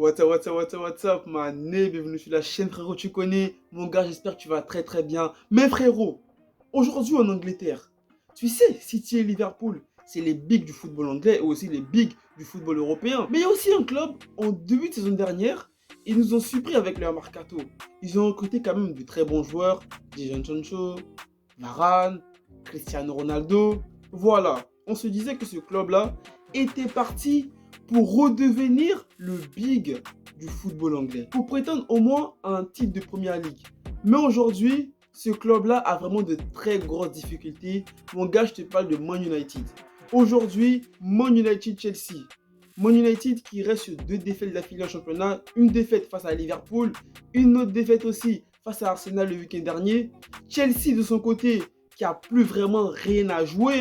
What's up, mané, bienvenue sur la chaîne, frérot, tu connais. Mon gars, j'espère que tu vas très très bien. Mais frérot, aujourd'hui en Angleterre, tu sais, City et Liverpool, c'est les bigs du football anglais et aussi les bigs du football européen. Mais il y a aussi un club, en début de saison dernière, ils nous ont surpris avec leur mercato. Ils ont recruté quand même de très bons joueurs, Jadon Sancho, Varane, Cristiano Ronaldo. Voilà, on se disait que ce club-là était parti pour redevenir le big du football anglais, pour prétendre au moins à un titre de Première Ligue. Mais aujourd'hui, ce club-là a vraiment de très grosses difficultés. Mon gars, je te parle de Man United. Aujourd'hui, Man United-Chelsea. Man United qui reste sur 2 défaites d'affilée en championnat, une défaite face à Liverpool, une autre défaite aussi face à Arsenal le week-end dernier. Chelsea de son côté qui a plus vraiment rien à jouer.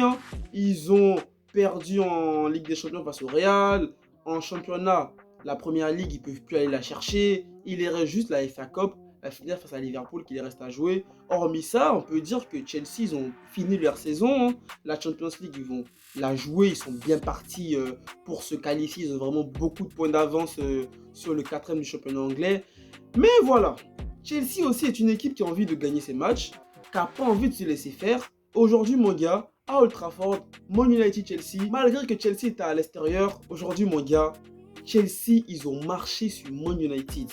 Ils ont perdu en Ligue des Champions face au Real. En championnat, la Première Ligue, ils ne peuvent plus aller la chercher. Il reste juste la FA Cup, la finale face à Liverpool qui les reste à jouer. Hormis ça, on peut dire que Chelsea, ils ont fini leur saison. La Champions League, ils vont la jouer. Ils sont bien partis pour se qualifier. Ils ont vraiment beaucoup de points d'avance sur le 4e du championnat anglais. Mais voilà, Chelsea aussi est une équipe qui a envie de gagner ses matchs, qui n'a pas envie de se laisser faire. Aujourd'hui, mon gars, à Old Trafford, Man United-Chelsea, malgré que Chelsea était à l'extérieur, aujourd'hui, mon gars, Chelsea, ils ont marché sur Man United.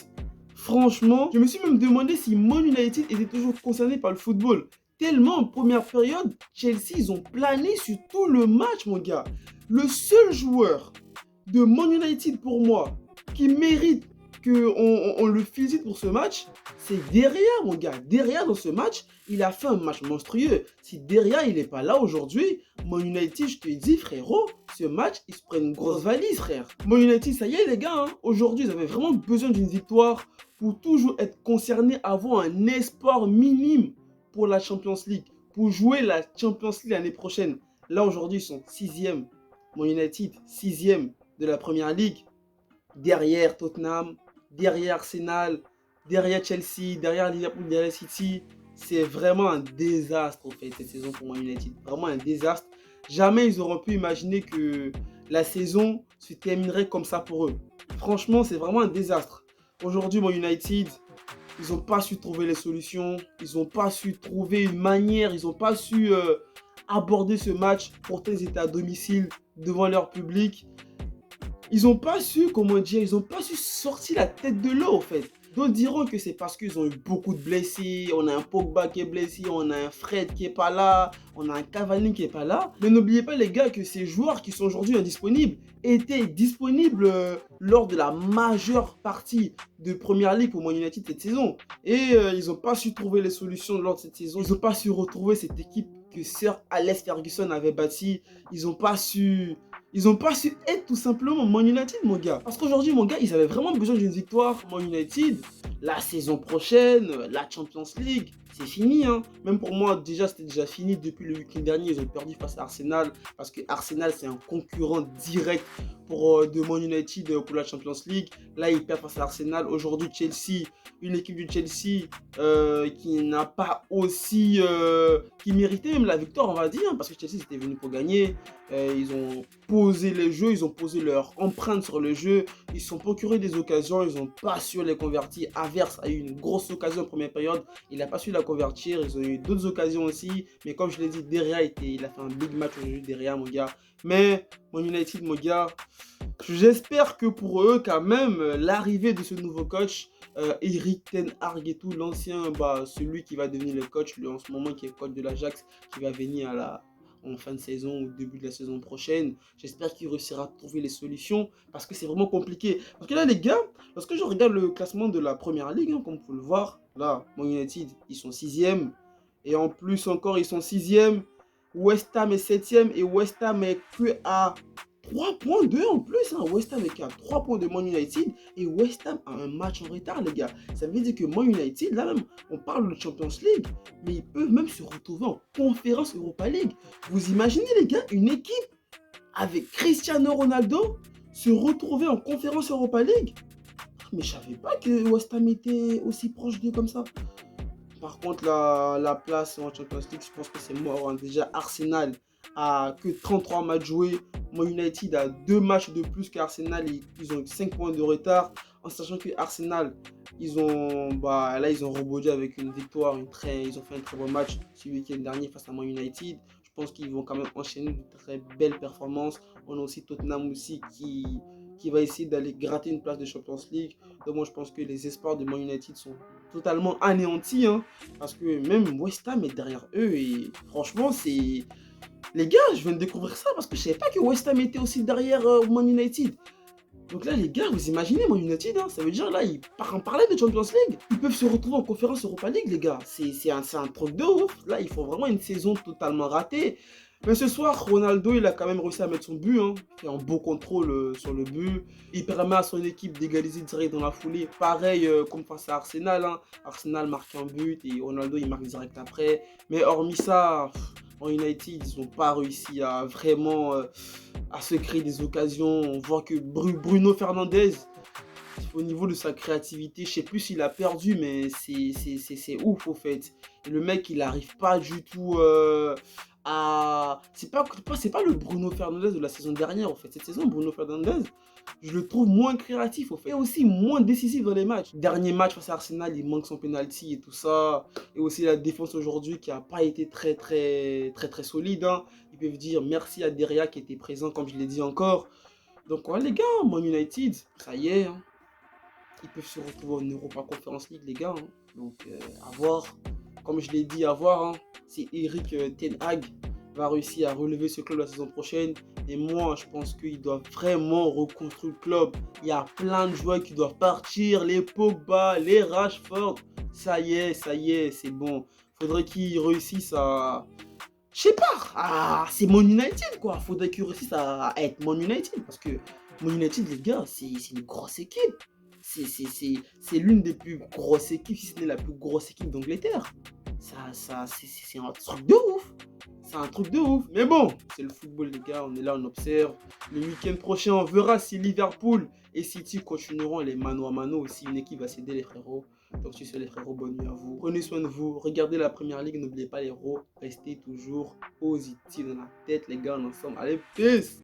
Franchement, je me suis même demandé si Man United était toujours concerné par le football. Tellement en première période, Chelsea, ils ont plané sur tout le match, mon gars. Le seul joueur de Man United, pour moi, qui mérite qu'on le félicite pour ce match, c'est Derrière, mon gars. Derrière, dans ce match, il a fait un match monstrueux. Si Derrière, il n'est pas là aujourd'hui, Man United, je te dis, frérot, ce match, il se prend une grosse valise, frère. Man United, ça y est, les gars, aujourd'hui, ils avaient vraiment besoin d'une victoire pour toujours être concernés, avoir un espoir minime pour la Champions League, pour jouer la Champions League l'année prochaine. Là, aujourd'hui, ils sont 6e. Man United, 6e de la Première Ligue. Derrière Tottenham, derrière Arsenal, derrière Chelsea, derrière Liverpool, derrière City. C'est vraiment un désastre, en fait, cette saison pour Man United. Vraiment un désastre. Jamais ils auraient pu imaginer que la saison se terminerait comme ça pour eux. Franchement, c'est vraiment un désastre. Aujourd'hui, Man United, ils n'ont pas su trouver les solutions. Ils n'ont pas su trouver une manière. Ils n'ont pas su aborder ce match. Pourtant, ils étaient à domicile devant leur public. Ils n'ont pas su, comment dire, ils n'ont pas su sortir la tête de l'eau, en fait. D'autres diront que c'est parce qu'ils ont eu beaucoup de blessés. On a un Pogba qui est blessé, on a un Fred qui n'est pas là, on a un Cavani qui n'est pas là. Mais n'oubliez pas, les gars, que ces joueurs qui sont aujourd'hui indisponibles étaient disponibles lors de la majeure partie de Première Ligue pour Man United cette saison. Et ils n'ont pas su trouver les solutions lors de cette saison. Ils n'ont pas su retrouver cette équipe que Sir Alex Ferguson avait bâtie. Ils n'ont pas su être tout simplement Man United, mon gars. Parce qu'aujourd'hui, mon gars, ils avaient vraiment besoin d'une victoire. Man United, la saison prochaine, la Champions League, c'est fini. Même pour moi, déjà, c'était déjà fini depuis le week-end dernier. Ils ont perdu face à Arsenal. Parce que Arsenal, c'est un concurrent direct de Man United pour la Champions League. Là, ils perdent face à Arsenal. Aujourd'hui, Chelsea, une équipe du Chelsea qui n'a pas aussi... qui méritait même la victoire, on va dire. Parce que Chelsea, c'était venu pour gagner. Ils ont posé les jeux, ils ont posé leur empreinte sur le jeu, ils se sont procurés des occasions, ils n'ont pas su les convertir. Havertz a eu une grosse occasion en première période, il n'a pas su la convertir. Ils ont eu d'autres occasions aussi, mais comme je l'ai dit, derrière, il a fait un big match aujourd'hui derrière, mon gars. Mais Man United, mon gars, j'espère que pour eux, quand même, l'arrivée de ce nouveau coach, Erik ten Hag et tout, l'ancien, celui qui va devenir le coach, lui, en ce moment qui est coach de l'Ajax, qui va venir en fin de saison ou début de la saison prochaine. J'espère qu'il réussira à trouver les solutions parce que c'est vraiment compliqué. Parce que là, les gars, lorsque je regarde le classement de la Première Ligue, comme vous pouvez le voir, là, Man United, ils sont 6e. Et en plus encore, ils sont 6e. West Ham est 7e et West Ham est que à 3,2 en plus. West Ham est qu'à 3 points de Man United et West Ham a un match en retard, les gars. Ça veut dire que Man United, là même, on parle de Champions League, mais ils peuvent même se retrouver en conférence Europa League. Vous imaginez, les gars, une équipe avec Cristiano Ronaldo se retrouver en conférence Europa League? Mais je savais pas que West Ham était aussi proche d'eux comme ça. Par contre, la place en Champions League, je pense que c'est mort. Déjà, Arsenal a que 33 matchs joués. Man United a 2 matchs de plus qu'Arsenal et ils ont 5 points de retard. en sachant que Arsenal, ils ont rebondi avec une victoire, ils ont fait un très bon match ce week-end dernier face à Man United. Je pense qu'ils vont quand même enchaîner de très belles performances. On a aussi Tottenham aussi qui va essayer d'aller gratter une place de Champions League. Donc moi je pense que les espoirs de Man United sont totalement anéantis, hein, parce que même West Ham est derrière eux et franchement c'est... Les gars, je viens de découvrir ça parce que je savais pas que West Ham était aussi derrière Man United. Donc là, les gars, vous imaginez Man United, hein, ça veut dire là, en parler de Champions League. Ils peuvent se retrouver en conférence Europa League, les gars. C'est un truc de ouf. Là, il faut vraiment une saison totalement ratée. Mais ce soir, Ronaldo, il a quand même réussi à mettre son but. Hein. Il fait un beau contrôle sur le but. Il permet à son équipe d'égaliser direct dans la foulée. Pareil comme face à Arsenal. Hein. Arsenal marque un but et Ronaldo, il marque direct après. Mais hormis ça, en United, ils n'ont pas réussi à vraiment à se créer des occasions. On voit que Bruno Fernandes, au niveau de sa créativité, je sais plus s'il a perdu, mais c'est ouf au fait. Et le mec, il n'arrive pas du tout à... C'est pas le Bruno Fernandes de la saison dernière, en fait. Cette saison, Bruno Fernandes, je le trouve moins créatif, au fait. Et aussi moins décisif dans les matchs. Dernier match face à Arsenal, il manque son penalty et tout ça. Et aussi la défense aujourd'hui qui n'a pas été très solide. Hein. Ils peuvent dire merci à Deria qui était présent, comme je l'ai dit encore. Donc, ouais, les gars, Man United, ça y est, hein. Ils peuvent se retrouver en Europa Conference League, les gars. Hein. Donc, à voir. Comme je l'ai dit, à voir. Hein. Si Eric Ten Hag va réussir à relever ce club la saison prochaine. Et moi, je pense qu'il doit vraiment reconstruire le club. Il y a plein de joueurs qui doivent partir. Les Pogba, les Rashford. Ça y est, c'est bon. Faudrait qu'ils réussissent à... Je sais pas. Ah, c'est Man United, quoi. Faudrait qu'ils réussissent à être Man United. Parce que Man United, les gars, c'est une grosse équipe. C'est l'une des plus grosses équipes, si ce n'est la plus grosse équipe d'Angleterre. C'est un truc de ouf. C'est un truc de ouf. Mais bon, c'est le football, les gars. On est là, on observe. Le week-end prochain, on verra si Liverpool et City continueront les mano à mano ou si une équipe va céder, les frérots. Donc, si c'est les frérots, bonne nuit à vous. Prenez soin de vous. Regardez la première ligue. N'oubliez pas les héros. Restez toujours positifs dans la tête, les gars. On est ensemble. Allez, peace!